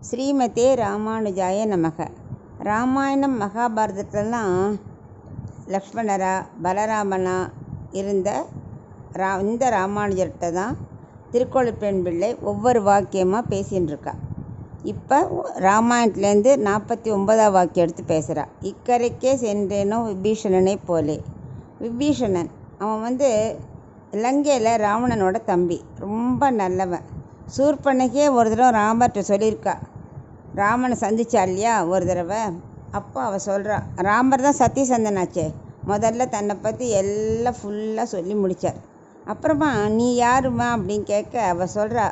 ஸ்ரீமதே ராமானுஜாய நமக. ராமாயணம் மகாபாரதத்துலலாம் லக்ஷ்மணரா பலராமனா இருந்த இந்த ராமானுஜர்கிட்ட தான் திருக்கோளப்பெண் பிள்ளை ஒவ்வொரு வாக்கியமாக பேசின்னு இருக்கா. இப்போ ராமாயணத்துலேருந்து 49ஆம் வாக்கியம் எடுத்து பேசுகிறா. இக்கரைக்கே சென்றேனோ விபீஷணனை போலே. விபீஷணன் அவன் இலங்கையில் ராவணனோட தம்பி, ரொம்ப நல்லவன். சூர்பனகே ஒரு தடவை ராமர்கிட்ட சொல்லியிருக்கா. ராமனை சந்திச்சா இல்லையா ஒரு தடவை. அப்போ அவள் சொல்கிறா, ராமர் தான் சத்தியசந்தனாச்சே, முதல்ல தன்னை பற்றி எல்லாம் ஃபுல்லாக சொல்லி முடித்தார். அப்புறமா நீ யாருமா அப்படின்னு கேட்க அவள் சொல்கிறா,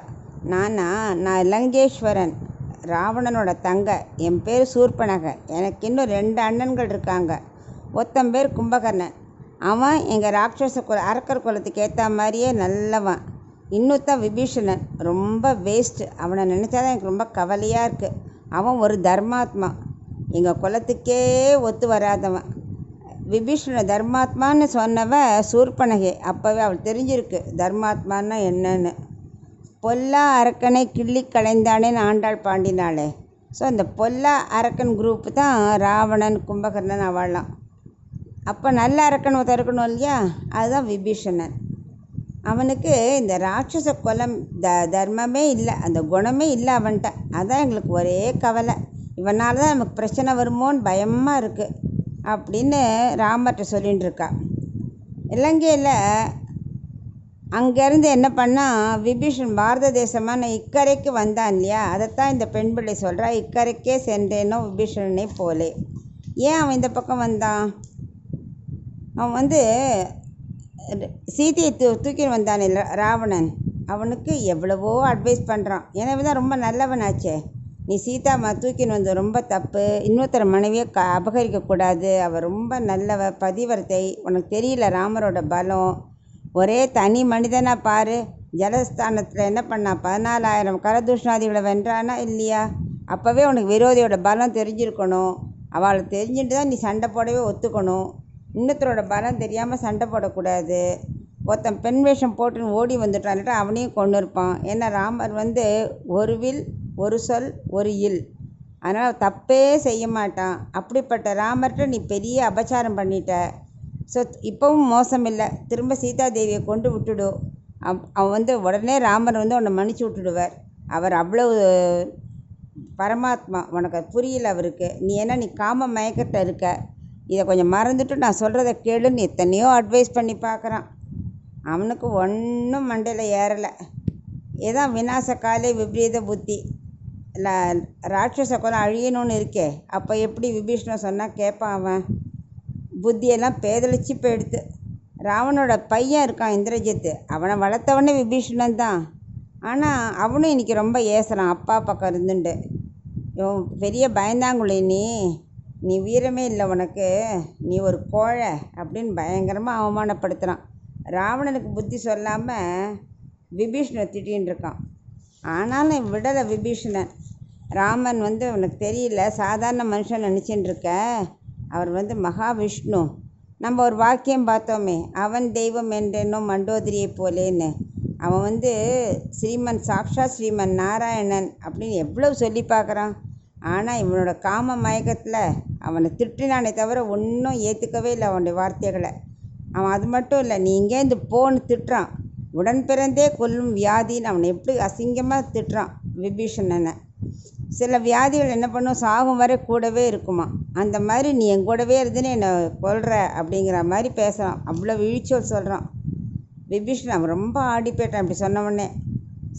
நான் இலங்கேஸ்வரன், ராவணனோட தங்க. என் பேர் சூர்பனக. எனக்கு இன்னும் 2 அண்ணன்கள் இருக்காங்க. ஒருத்தன் பேர் கும்பகர்ணன். அவன் எங்கள் ராட்சச அரக்கர் குலத்துக்கு ஏற்ற மாதிரியே நல்லவன். இன்னொருத்தன் விபீஷணன், ரொம்ப வேஸ்ட்டு. அவனை நினச்சாதான் எனக்கு ரொம்ப கவலையாக இருக்குது. அவன் ஒரு தர்மாத்மா, எங்கள் குலத்துக்கே ஒத்து வராதவன். விபீஷண தர்மாத்மான்னு சொன்னவன் சூர்பனகை. அப்போவே அவள் தெரிஞ்சிருக்கு தர்மாத்மான்னா என்னன்னு. பொல்லா அரக்கனை கிள்ளி களைந்தானேன்னு ஆண்டாள் பாண்டினாளே. ஸோ அந்த பொல்லா அரக்கன் குரூப்பு தான் ராவணன், கும்பகர்ணன், அவள்லாம். அப்போ நல்ல அரக்கன் ஒருத்தர் இருக்கணும் இல்லையா, அதுதான் விபீஷணன். அவனுக்கு இந்த ராட்சச குலம் தர்மமே இல்லை, அந்த குணமே இல்லை அவன்கிட்ட. அதான் எங்களுக்கு ஒரே கவலை. இவனால தான் நமக்கு பிரச்சனை வருமோன்னு பயமாக இருக்குது அப்படின்னு ராமர்கிட்ட சொல்லிகிட்டு இருக்கா. இலங்கையில் அங்கேருந்து என்ன பண்ணால் விபீஷன் பாரத தேசமான இக்கரைக்கு வந்தான் இல்லையா, அதைத்தான் இந்த பெண் பிள்ளை சொல்கிறா. இக்கரைக்கே சென்றேனோ விபீஷணனை போலே. ஏன் அவன் இந்த பக்கம் வந்தான்? அவன் சீதையை தூக்கின்னு வந்தானே ராவணன். அவனுக்கு எவ்வளவோ அட்வைஸ் பண்ணுறான். எனவே தான் ரொம்ப நல்லவனாச்சே. நீ சீதா தூக்கின்னு வந்து ரொம்ப தப்பு, இன்னொருத்தர மனைவியை அபகரிக்கக்கூடாது, அவள் ரொம்ப நல்லவ, பதிவர்த்தை. உனக்கு தெரியல ராமரோட பலம். ஒரே தனி மனிதனாக பாரு, ஜலஸ்தானத்தில் என்ன பண்ணா, 14,000 கரதூஷ்ணாதிகளை வென்றானா இல்லையா? அப்போவே உனக்கு விரோதியோட பலம் தெரிஞ்சிருக்கணும். அவளை தெரிஞ்சுட்டு தான் நீ சண்டை போடவே ஒத்துக்கணும். இன்னொருத்தரோட பலம் தெரியாமல் சண்டை போடக்கூடாது. ஒருத்தன் பெண் வேஷம் போட்டுன்னு ஓடி வந்துட்டான்ட்டு அவனையும் கொண்டு இருப்பான். ஏன்னா ராமர் ஒரு வில், ஒரு சொல், ஒரு இல். அதனால் தப்பே செய்ய மாட்டான். அப்படிப்பட்ட ராமர்கிட்ட நீ பெரிய அபச்சாரம் பண்ணிட்ட. ஸோ இப்போவும் மோசம் இல்லை, திரும்ப சீதாதேவியை கொண்டு விட்டுடு. அவன் உடனே ராமர் உன்னை மன்னிச்சு விட்டுடுவார். அவர் அவ்வளவு பரமாத்மா. உனக்கு அது புரியல அவருக்கு. நீ காம மயக்கத்தை இருக்க. இதை கொஞ்சம் மறந்துட்டு நான் சொல்கிறத கேளுன்னு எத்தனையோ அட்வைஸ் பண்ணி பார்க்குறான். அவனுக்கு ஒன்றும் மண்டையில் ஏறலை. ஏதான் விநாசக்காலே விபரீத புத்தி. இல்லை, ராட்சச குலம் அழியணும்னு இருக்கே. அப்போ எப்படி விபீஷணன் சொன்னால் கேட்பான்? அவன் புத்தியெல்லாம் பேதலிச்சு போயிடுத்து. ராவனோட பையன் இருக்கான் இந்திரஜித்து, அவனை வளர்த்தவனே விபீஷணன் தான். ஆனால் அவனும் இன்றைக்கி ரொம்ப ஏசுகிறான் அப்பா பக்கம் இருந்துண்டு. பெரிய பயந்தாங்குழி, நீ வீரமே இல்லை உனக்கு, நீ ஒரு கோழை அப்படின்னு பயங்கரமாக அவமானப்படுத்துகிறான். ராவணனுக்கு புத்தி சொல்லாமல் விபீஷணன் திட்டின்னு இருக்கான். ஆனாலும் விடலை விபீஷணன். ராமன் உனக்கு தெரியல, சாதாரண மனுஷன் நினச்சின்னு இருக்க. அவர் மகாவிஷ்ணு. நம்ம ஒரு வாக்கியம் பார்த்தோமே, அவன் தெய்வம் என்றேனோ மண்டோதரியை போலேன்னு. அவன் சாக்ஷாத் ஸ்ரீமன் நாராயணன் அப்படின்னு எவ்வளவு சொல்லி பார்க்குறான். ஆனால் இவனோட காம மயக்கத்தில் அவனை திட்டினானே தவிர ஒன்றும் ஏற்றுக்கவே இல்லை அவனுடைய வார்த்தைகளை. அவன் அது மட்டும் இல்லை, நீ இங்கேருந்து போன்னு திட்டுறான். உடன் பிறந்தே கொல்லும் வியாதின்னு அவனை எப்படி அசிங்கமாக திட்டுறான் விபீஷணனை. சில வியாதிகள் என்ன பண்ணும், சாகும் வரை கூடவே இருக்குமா. அந்த மாதிரி நீ என் கூடவே இருந்துன்னு என்னை கொல்ற அப்படிங்கிற மாதிரி பேசுகிறான். அவ்வளோ இழிச்சொல் சொல்கிறான் விபீஷணன். அவன் ரொம்ப ஆடி போயிட்டான் அப்படி சொன்னவொடனே.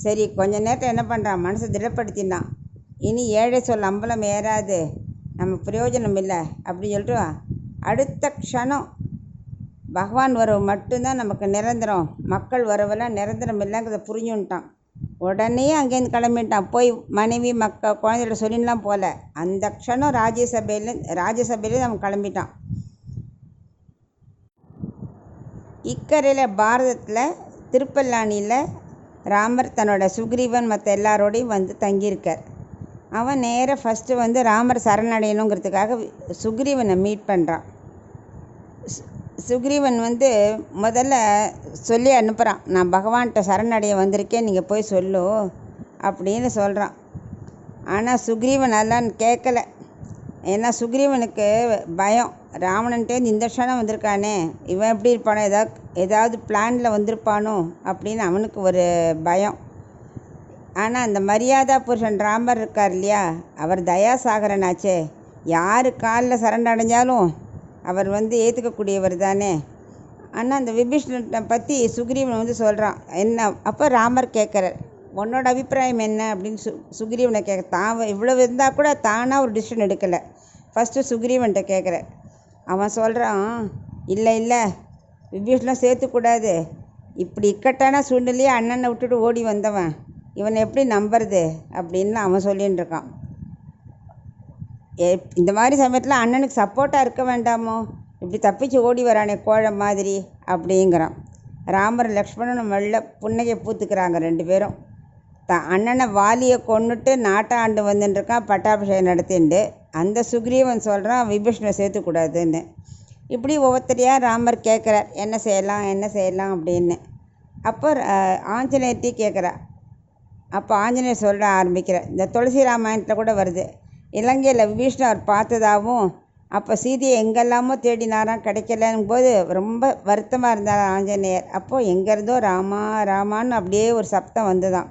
சரி, கொஞ்ச நேரத்தில் என்ன பண்ணுறான், மனசை திடப்படுத்தினான். இனி ஏழை சொல் அம்பலம் ஏறாது, நம்ம பிரயோஜனம் இல்லை அப்படின்னு சொல்லிட்டு அடுத்த க்ஷணம் பகவான் வரவு மட்டும்தான் நமக்கு நிரந்தரம், மக்கள் வரவெல்லாம் நிரந்தரம் இல்லைங்கிறத புரிஞ்சுட்டான். உடனே அங்கேருந்து கிளம்பிட்டான். போய் மனைவி குழந்தையோட சொல்லின்லாம் போல. அந்த க்ஷணம் ராஜ்யசபையிலேருந்து அவன் கிளம்பிட்டான். இக்கரையில் பாரதத்தில் திருப்பல்லானியில் ராமர் தன்னோட சுக்ரீவன் மற்ற எல்லாரோடையும் தங்கியிருக்கார். அவன் நேராக ஃபஸ்ட்டு ராமர் சரணடையணுங்கிறதுக்காக சுக்ரீவனை மீட் பண்ணுறான். சுக்ரீவன் முதல்ல சொல்லி அனுப்புகிறான், நான் பகவான்கிட்ட சரணடைய வந்திருக்கேன், நீங்கள் போய் சொல்லு அப்படின்னு சொல்கிறான். ஆனால் சுக்ரீவன் அதெல்லாம் கேட்கல. ஏன்னா சுக்ரீவனுக்கு பயம், ராவணன்ட்டேருந்து இந்த க்ஷணம் வந்திருக்கானே, இவன் எப்படி இருப்பானோ, ஏதாவது பிளானில் வந்திருப்பானோ அப்படின்னு அவனுக்கு ஒரு பயம். ஆனால் அந்த மரியாதா புருஷன் ராமர் இருக்கார் இல்லையா, அவர் தயாசாகரனாச்சே, யார் காலில் சரணடைஞ்சாலும் அவர் ஏற்றுக்கக்கூடியவர் தானே. ஆனால் அந்த விபீஷணனை பற்றி சுக்ரீவன் சொல்கிறான். என்ன அப்போ ராமர் கேட்குறார், உன்னோட அபிப்பிராயம் என்ன அப்படின்னு சுக்ரீவனை கேட்க. தான் இவ்வளவு இருந்தால் கூட தானாக ஒரு டிசிஷன் எடுக்கலை. ஃபஸ்ட்டு சுக்ரீவன்கிட்ட கேட்குறார். அவன் சொல்கிறான், இல்லை விபீஷணனை சேர்த்துக்கூடாது, இப்படி இக்கட்டான சூழ்நிலையே அண்ணனை விட்டுட்டு ஓடி வந்தவன், இவனை எப்படி நம்புறது அப்படின்னு அவன் சொல்லின்னு இருக்கான். இந்த மாதிரி சமயத்தில் அண்ணனுக்கு சப்போர்ட்டாக இருக்க வேண்டாமோ, இப்படி தப்பிச்சு ஓடி வரானே கோழை மாதிரி அப்படிங்கிறான். ராமர் லக்ஷ்மணனும் மெல்ல புன்னகை பூத்துக்கிறாங்க ரெண்டு பேரும். அண்ணனை வாலியை கொண்டுட்டு நாட்டை ஆண்டு வந்துட்டுருக்கான், பட்டாபிஷேகம் நடத்திண்டு. அந்த சுக்ரீவன் சொல்கிறான் விபீஷணனை சேர்த்துக்கூடாதுன்னு. இப்படி ஒவ்வொருத்தரையாக ராமர் கேட்குறார், என்ன செய்யலாம் அப்படின்னு. அப்போ ஆஞ்சநேயர்ட்டி கேட்குறா. அப்போ ஆஞ்சநேயர் சொல்ல ஆரம்பிக்கிறார். இந்த துளசி ராமாயணத்தில் கூட வருது, இலங்கையில் விபீஷணன் அவர் பார்த்ததாகவும் அப்போ சீதையை எங்கெல்லாமோ தேடினாராம், கிடைக்கலங்கும் போது ரொம்ப வருத்தமாக இருந்தார் ஆஞ்சநேயர். அப்போது எங்கேருந்தோ ராமான்னு அப்படியே ஒரு சப்தம் வந்துதான்.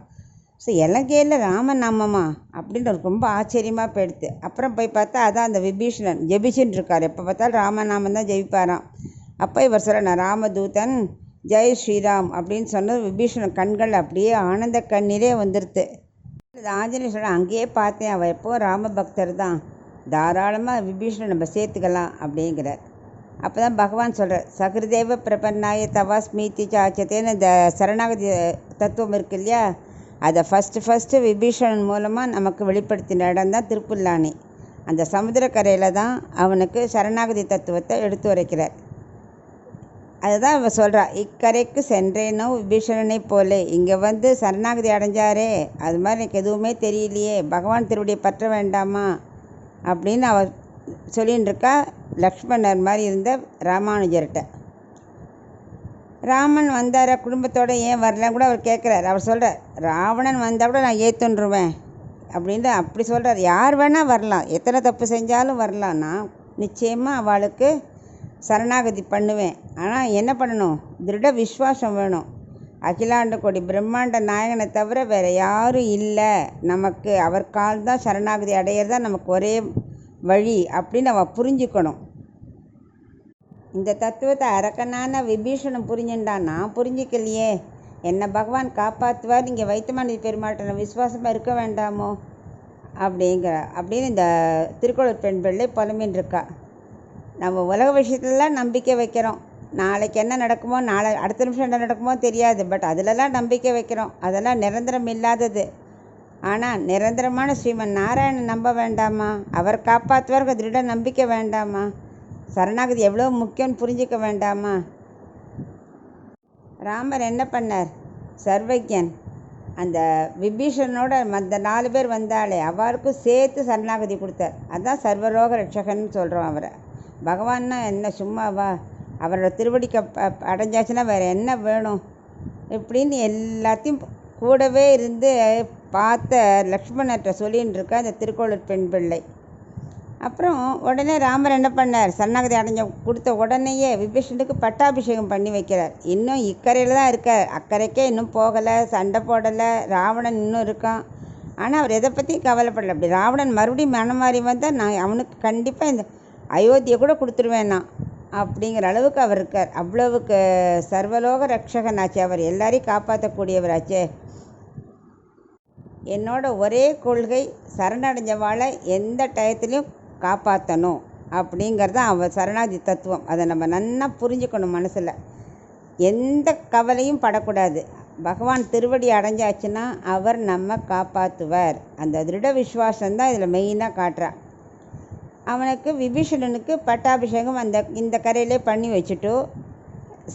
ஸோ இலங்கையில் ராமநாமமா அப்படின்னு ரொம்ப ஆச்சரியமாக போயிடுது. அப்புறம் போய் பார்த்தா அதான் அந்த விபீஷணன் ஜெபிச்சுன்னு இருக்கார், எப்போ பார்த்தாலும் ராமநாமம் தான் ஜெபிப்பாராம். அப்போ இவர் சொல்ல, நான் ராமதூதன், ஜெய் ஸ்ரீராம் அப்படின்னு சொன்னது விபீஷணன் கண்கள் அப்படியே ஆனந்த கண்ணீரே வந்துடுது. ஆஞ்சநேயர் சொல்ல, அங்கேயே பார்த்தேன், அவர் எப்போவும் ராம பக்தர் தான், தாராளமாக விபீஷணன் நம்ம சேர்த்துக்கலாம் அப்படிங்கிறார். அப்போ தான் பகவான் சொல்கிறார், சகிருதேவ பிரபன்னாய தவாஸ்மீதி சாச்சத்தேன்னு இந்த சரணாகதி தத்துவம் இருக்கு இல்லையா, அதை ஃபஸ்ட்டு விபீஷணன் மூலமாக நமக்கு வெளிப்படுத்தின இடம் தான் திருப்புல்லானி. அந்த சமுத்திரக்கரையில் தான் அவனுக்கு சரணாகதி தத்துவத்தை எடுத்து உரைக்கிறார். அதுதான் இவன் சொல்கிறா, இக்கரைக்கு சென்றேனோ விபீஷணனை போலே, இங்கே சரணாகதி அடைஞ்சாரே, அது மாதிரி எனக்கு எதுவுமே தெரியலையே, பகவான் திருவடியை பற்ற வேண்டாமா அப்படின்னு அவள் சொல்லின்னு இருக்கா. லக்ஷ்மணர் மாதிரி இருந்த ராமானுஜர்கிட்ட. ராமன் வந்தார குடும்பத்தோடு ஏன் வரலன்னு கூட அவர் கேட்குறார். அவர் சொல்கிறார், ராவணன் வந்தால் கூட நான் ஏற்றுன்றுவேன் அப்படின்ட்டு அப்படி சொல்கிறார். யார் வேணால் வரலாம், எத்தனை தப்பு செஞ்சாலும் வரலாம், நான் நிச்சயமாக அவளுக்கு சரணாகதி பண்ணுவேன். ஆனால் என்ன பண்ணணும், திருட விஸ்வாசம் வேணும். அகிலாண்ட கோடி பிரம்மாண்ட நாயகனை தவிர வேறு யாரும் இல்லை நமக்கு, அவர் கால் தான் சரணாகதி அடையிறது தான் நமக்கு ஒரே வழி அப்படின்னு அவள் புரிஞ்சுக்கணும். இந்த தத்துவத்தை அரக்கனான விபீஷணன் புரிஞ்சுட்டான், நான் புரிஞ்சிக்கலையே, என்னை பகவான் காப்பாற்றுவார், இங்கே வைத்தமானி பெருமாட்டை விசுவாசமாக இருக்க வேண்டாமோ அப்படின்னு இந்த திருக்குறள் பெண் பிள்ளை புலம்பின்னு இருக்கா. நம்ம உலக விஷயத்துலலாம் நம்பிக்கை வைக்கிறோம், நாளைக்கு என்ன நடக்குமோ, அடுத்த நிமிஷம் என்ன நடக்குமோ தெரியாது, பட் அதிலெல்லாம் நம்பிக்கை வைக்கிறோம், அதெல்லாம் நிரந்தரம் இல்லாதது. ஆனால் நிரந்தரமான ஸ்ரீமன் நாராயணன் நம்ப வேண்டாமா, அவர் காப்பாற்றுவாருக்கு திருட நம்பிக்கை வேண்டாமா, சரணாகதி எவ்வளோ முக்கியம்னு புரிஞ்சிக்க வேண்டாமா. ராமர் என்ன பண்ணார், சர்வஜன், அந்த விபீஷணனோட மற்ற 4 பேர் வந்தாலே அவருக்கும் சேர்த்து சரணாகதி கொடுத்தார். அதுதான் சர்வலோக ரட்சகன்னு சொல்கிறோம் அவரை. பகவான்னா என்ன சும்மாவா, அவரோட திருவடிக்கு அடைஞ்சாச்சுன்னா வேறு என்ன வேணும் இப்படின்னு எல்லாத்தையும் கூடவே இருந்து பார்த்த லக்ஷ்மணர்கிட்ட சொல்லின்னு இருக்கா இந்த திருக்கோளூர் பெண் பிள்ளை. அப்புறம் உடனே ராமர் என்ன பண்ணார், சரணாகதி அடைஞ்ச கொடுத்த உடனேயே விபீஷணனுக்கு பட்டாபிஷேகம் பண்ணி வைக்கிறார். இன்னும் இக்கரையில் தான் இருக்கார், அக்கறைக்கே இன்னும் போகலை, சண்டை போடலை, ராவணன் இன்னும் இருக்கான். ஆனால் அவர் எதை பற்றியும் கவலைப்படலை. அப்படி ராவணன் மறுபடியும் மனம் மாறி வந்தால் நான் அவனுக்கு கண்டிப்பாக இந்த அயோத்தியை கூட கொடுத்துருவேன் நான் அப்படிங்கிற அளவுக்கு அவர் இருக்கார். அவ்வளவுக்கு சர்வலோக ரட்சகனாச்சு, அவர் எல்லாரையும் காப்பாற்றக்கூடியவராச்சே. என்னோட ஒரே கொள்கை, சரணடைஞ்சவாளை எந்த டயத்துலையும் காப்பாற்றணும் அப்படிங்கிறது தான் அவர் சரணாகதி தத்துவம். அதை நம்ம நன்னா புரிஞ்சுக்கணும். மனசில் எந்த கவலையும் படக்கூடாது. பகவான் திருவடி அடைஞ்சாச்சுன்னா அவர் நம்ம காப்பாற்றுவார். அந்த திருட விஸ்வாசம்தான் இதில் மெயினாக காட்டுறான். அவனுக்கு விபீஷணனுக்கு பட்டாபிஷேகம் இந்த கரையிலே பண்ணி வச்சுட்டு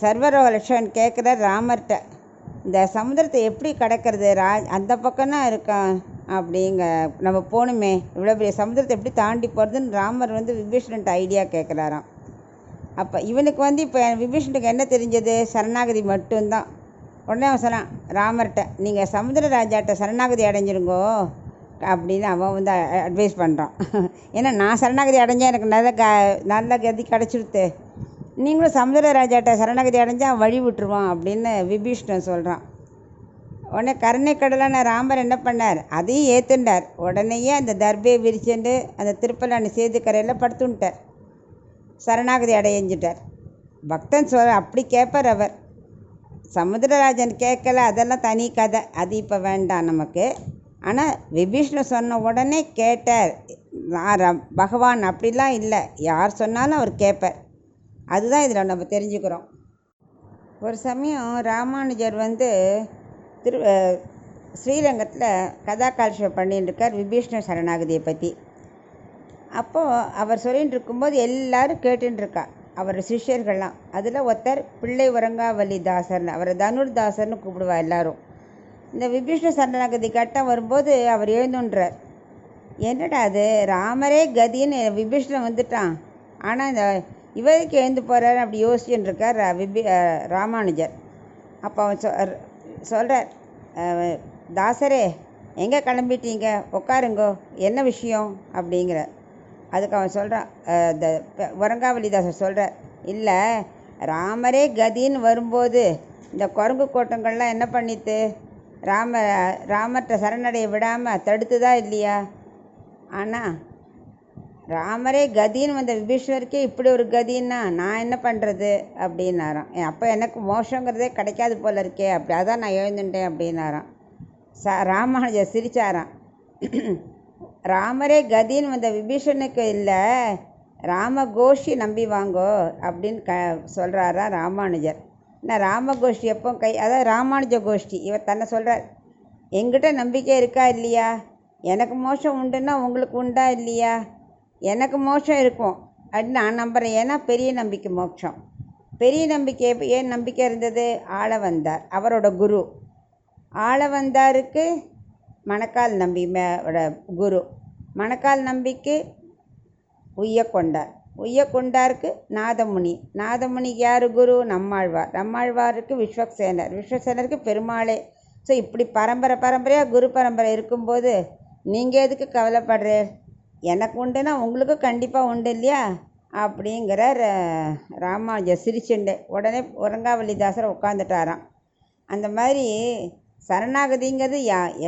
சர்வரோக லட்சன் கேட்குற ராமர்கிட்ட, இந்த சமுத்திரத்தை எப்படி கடக்கிறது, அந்த பக்கம்னா இருக்கான் அப்படிங்க, நம்ம போகணுமே, இவ்வளோ பெரிய சமுத்திரத்தை எப்படி தாண்டி போகிறதுன்னு ராமர் விபீஷணன்ட்ட ஐடியா கேட்குறாராம். அப்போ இவனுக்கு இப்போ விபீஷணனுக்கு என்ன தெரிஞ்சது, சரணாகதி மட்டும்தான். உடனே அவன் சொன்னான் ராமர்கிட்ட, நீங்கள் சமுத்திர ராஜாட்ட சரணாகதி அடைஞ்சிருங்கோ, அப்படின்னு அவன் வந்து அட்வைஸ் பண்ணுறான். ஏன்னா நான் சரணாகதி அடைஞ்சா எனக்கு நல்ல கதி கிடச்சிடுத்து, நீங்களும் சமுத்திரராஜாட்ட சரணாகதி அடைஞ்சா வழி விட்டுருவான் அப்படின்னு விபீஷ்ணன் சொல்கிறான். உடனே கருணை கடலான ராமர் என்ன பண்ணார், அதையும் ஏற்றுண்டார். உடனேயே அந்த தர்பையை விரிச்சுட்டு அந்த திருப்பலான சேது கரையில் படுத்துட்டார், சரணாகதி அடைஞ்சிட்டார். பக்தன் அப்படி கேட்பார் அவர். சமுத்திரராஜன் கேட்கல, அதெல்லாம் தனி கதை, அது இப்போ வேண்டாம் நமக்கு. ஆனால் விபீஷ்ணு சொன்ன உடனே கேட்டார். பகவான் அப்படிலாம் இல்லை, யார் சொன்னாலும் அவர் கேட்பார். அதுதான் இதில் நம்ம தெரிஞ்சுக்கிறோம். ஒரு சமயம் ராமானுஜர் வந்து ஸ்ரீரங்கத்தில் கதா கால்ஷம் பண்ணிட்டு இருக்கார் விபீஷ்ண சரணாகதியை பற்றி. அப்போது அவர் சொல்லிகிட்டு இருக்கும்போது எல்லோரும் கேட்டுருக்கா, அவர் சிஷ்யர்கள்லாம். அதில் ஒருத்தர் பிள்ளை உரங்காவலி தாசர்னு, அவரை தனுர்தாசர்னு கூப்பிடுவா எல்லாரும். இந்த விபீஷ்ண சரணாகதி கட்டம் வரும்போது அவர் எழுந்துன்றார். என்னடா அது, ராமரே கதின்னு விபீஷ்ணன் வந்துட்டான், ஆனால் இந்த இவருக்கு எழுந்து போகிறார் அப்படி யோசிச்சுன்னு இருக்கார் ராமானுஜர். அப்போ அவன் சொல்கிறார், தாசரே எங்கே கிளம்பிட்டீங்க, உட்காருங்கோ, என்ன விஷயம் அப்படிங்கிற. அதுக்கு அவன் சொல்கிறான், இந்த உரங்காவலிதாசர் சொல்கிறார், இல்லை ராமரே கதின்னு வரும்போது இந்த குரங்கு கூட்டங்கள்லாம் என்ன பண்ணித்து, ராமர்கிட்ட சரணடைய விடாமல் தடுத்துதா இல்லையா? ஆனால் ராமரே கதின்னு வந்த விபீஷ்ணருக்கே இப்படி ஒரு கதின்னா நான் என்ன பண்ணுறது அப்படின்னாராம். அப்போ எனக்கு மோஷங்கிறதே கிடைக்காது போல இருக்கே, அப்படி அதான் நான் எழுந்துட்டேன் அப்படின்னாராம். ராமானுஜர் சிரிச்சாராம். ராமரே கதின்னு வந்த விபீஷனுக்கு இல்லை, ராமகோஷி நம்பி வாங்கோ அப்படின்னு சொல்கிறாரா ராமானுஜர். நான் ராமகோஷ்டி எப்போ அதாவது ராமானுஜ கோஷ்டி இவர் தன்னை சொல்கிறார். எங்கிட்ட நம்பிக்கை இருக்கா இல்லையா, எனக்கு மோஷம் உண்டுன்னா உங்களுக்கு உண்டா இல்லையா? எனக்கு மோட்சம் இருக்கும் அப்படின்னு நான் நம்புகிறேன். ஏன்னா பெரிய நம்பிக்கை மோட்சம். பெரிய நம்பிக்கை ஏன் நம்பிக்கை இருந்தது, ஆளவந்தார் அவரோட குரு. ஆளவந்தாருக்கு மணக்கால் நம்பியோட குரு, மணக்கால் நம்பிக்கு உய்யக்கொண்டார், உய்யக்கொண்டாருக்கு நாதமுனி, நாதமுனிக்கு யார் குரு, நம்மாழ்வார், நம்மாழ்வாருக்கு விஸ்வக்சேனர், விஸ்வக்சேனருக்கு பெருமாளே. ஸோ இப்படி பரம்பரையாக குரு பரம்பரை இருக்கும்போது நீங்கள் எதுக்கு கவலைப்படுறீர், எனக்கு உண்டுன்னா உங்களுக்கு கண்டிப்பாக உண்டு இல்லையா அப்படிங்கிறார் ராமானுஜர் சிரிச்சுண்டு. உடனே உரங்காவலிதாசர் உட்காந்துட்டாராம். அந்த மாதிரி சரணாகதிங்கிறது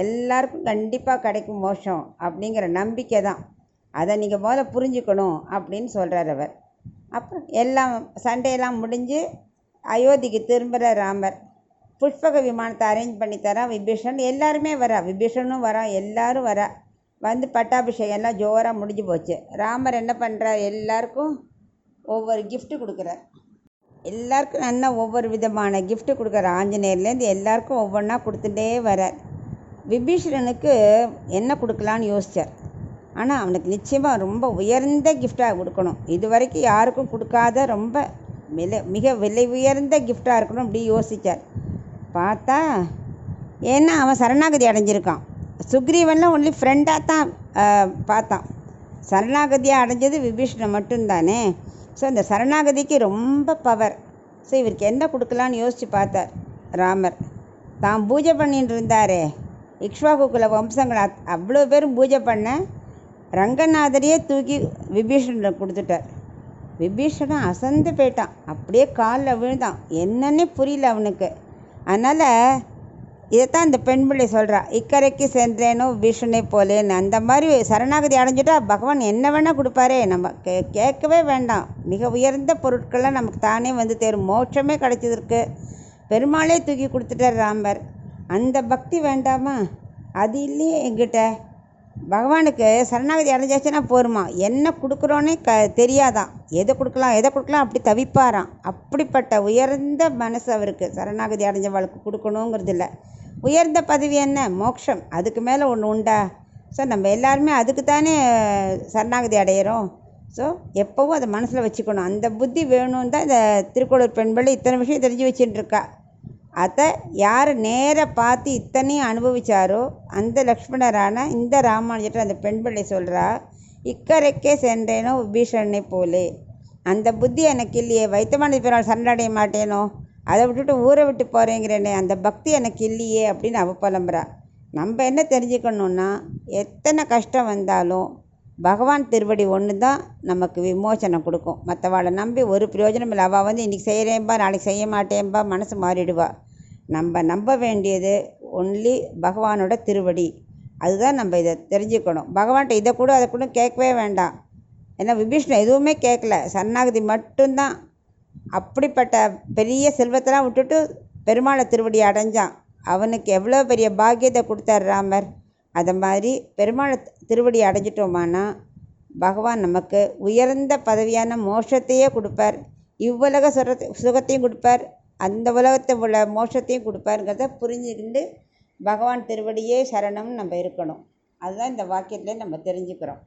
எல்லாருக்கும் கண்டிப்பாக கிடைக்கும் மோஷம் அப்படிங்கிற நம்பிக்கை தான். அதை நீங்கள் முதல்ல புரிஞ்சுக்கணும் அப்படின்னு சொல்கிறார் அவர். அப்புறம் எல்லாம் சண்டையெல்லாம் முடிஞ்சு அயோத்திக்கு திரும்புகிற ராமர். புஷ்பக விமானத்தை அரேஞ்ச் பண்ணி தரான் விபீஷன். எல்லாருமே வரா, விபீஷனும் வரான், எல்லோரும் வரா. வந்து பட்டாபிஷேகம் எல்லாம் ஜோராக முடிஞ்சு போச்சு. ராமர் என்ன பண்ணுறார், எல்லாருக்கும் ஒவ்வொரு கிஃப்ட்டு கொடுக்குறார். எல்லாருக்கும் நல்லா ஒவ்வொரு விதமான கிஃப்ட்டு கொடுக்குறார். ஆஞ்சநேயர்லேருந்து எல்லாருக்கும் ஒவ்வொன்றா கொடுத்துட்டே வரார். விபீஷணனுக்கு என்ன கொடுக்கலான்னு யோசித்தார். ஆனால் அவனுக்கு நிச்சயமாக ரொம்ப உயர்ந்த கிஃப்டாக கொடுக்கணும், இது வரைக்கும் யாருக்கும் கொடுக்காத ரொம்ப மிக விலை உயர்ந்த கிஃப்டாக இருக்கணும் அப்படி யோசித்தார். பார்த்தா ஏன்னா அவன் சரணாகதி அடைஞ்சிருக்கான். சுக்ரீவன்லாம் ஒன்லி ஃப்ரெண்டாக தான் பார்த்தான். சரணாகதியாக அடைஞ்சது விபீஷணன் மட்டும்தானே. ஸோ இந்த சரணாகதிக்கு ரொம்ப பவர். ஸோ இவருக்கு என்ன கொடுக்கலான்னு யோசித்து பார்த்தார் ராமர். தான் பூஜை பண்ணிட்டு இருந்தாரே இக்ஷ்வாகுகுல வம்சங்களை அவ்வளோ பேரும் பூஜை பண்ண ரங்கநாதரையே தூக்கி விபீஷணனை கொடுத்துட்டார். விபீஷணன் அசந்து போயிட்டான், அப்படியே காலில் விழுந்தான். என்னன்னே புரியல அவனுக்கு. அதனால் இதைத்தான் இந்த பெண் பிள்ளை சொல்கிறா, இக்கரைக்கு சென்றேனோ விபீஷனை போலேன்னு. அந்த மாதிரி சரணாகதி அடைஞ்சிட்டா பகவான் என்ன வேணால் கொடுப்பாரே, நம்ம கேட்கவே வேண்டாம். மிக உயர்ந்த பொருட்கள்லாம் நமக்கு தானே வந்து தேரும். மோட்சமே கிடைச்சதற்கு பெருமாளே தூக்கி கொடுத்துட்டார் ராமர். அந்த பக்தி வேண்டாமா? அது இல்லையே எங்கிட்ட. பகவானுக்கு சரணாகதி அடைஞ்சாச்சுன்னா போருமா, என்ன கொடுக்குறோன்னே தெரியாதான். எதை கொடுக்கலாம் அப்படி தவிப்பாராம். அப்படிப்பட்ட உயர்ந்த மனசு அவருக்கு. சரணாகதி அடைஞ்சவளுக்கு கொடுக்கணுங்கிறது இல்லை. உயர்ந்த பதவி என்ன, மோட்சம். அதுக்கு மேலே ஒன்று உண்டா? ஸோ நம்ம எல்லாருமே அதுக்கு தானே சரணாகதி அடையிறோம். ஸோ எப்போவும் அதை மனசில் வச்சுக்கணும். அந்த புத்தி வேணும்னு தான் இந்த திருக்குறள் பெண்பிள்ளை இத்தனை விஷயம் தெரிஞ்சு வச்சுட்டுருக்கா. அதை யார் நேராக பார்த்து இத்தனையும் அனுபவித்தாரோ அந்த லக்ஷ்மணரான இந்த ராமானுஜர் அந்த பெண் பிள்ளை சொல்கிறா, இக்கரைக்கே சென்றேனோ விபீஷணனை போலே. அந்த புத்தி எனக்கு இல்லையே, வைத்தமானது பெருமாள் சரணடைய மாட்டேனோ, அதை விட்டுட்டு ஊரை விட்டு போகிறேங்கிறேனே, அந்த பக்தி எனக்கு இல்லையே அப்படின்னு அவ புலம்புறா. நம்ம என்ன தெரிஞ்சுக்கணுன்னா, எத்தனை கஷ்டம் வந்தாலும் பகவான் திருவடி ஒன்று தான் நமக்கு விமோசனம் கொடுக்கும். மற்றவாளை நம்பி ஒரு பிரயோஜனம் இல்லை. அவள் இன்றைக்கி செய்கிறேன்பா, நாளைக்கு செய்ய மாட்டேன்பா, மனசு மாறிடுவா. நம்ம நம்ப வேண்டியது ஒன்லி பகவானோட திருவடி. அதுதான் நம்ம இதை தெரிஞ்சுக்கணும். பகவான்கிட்ட இதை கூட அதை கூட கேட்கவே வேண்டாம். ஏன்னா விபீஷ்ணன் எதுவுமே கேட்கல, சரணாகதி மட்டும்தான். அப்படிப்பட்ட பெரிய செல்வத்தெல்லாம் விட்டுட்டு பெருமாளை திருவடி அடைஞ்சான். அவனுக்கு எவ்வளோ பெரிய பாக்கியத்தை கொடுத்தார் ராமர். அதை மாதிரி பெருமாளை திருவடி அடைஞ்சிட்டோமானா பகவான் நமக்கு உயர்ந்த பதவியான மோட்சத்தையே கொடுப்பார். இவ்வுலக சுகத்தையும் கொடுப்பார், அந்த உலகத்தை உள்ள மோட்சத்தையும் கொடுப்பாருங்கிறத புரிஞ்சுக்கிண்டு பகவான் திருவடியே சரணம்னு நம்ம இருக்கணும். அதுதான் இந்த வாக்கியத்தில் நம்ம தெரிஞ்சுக்கிறோம்.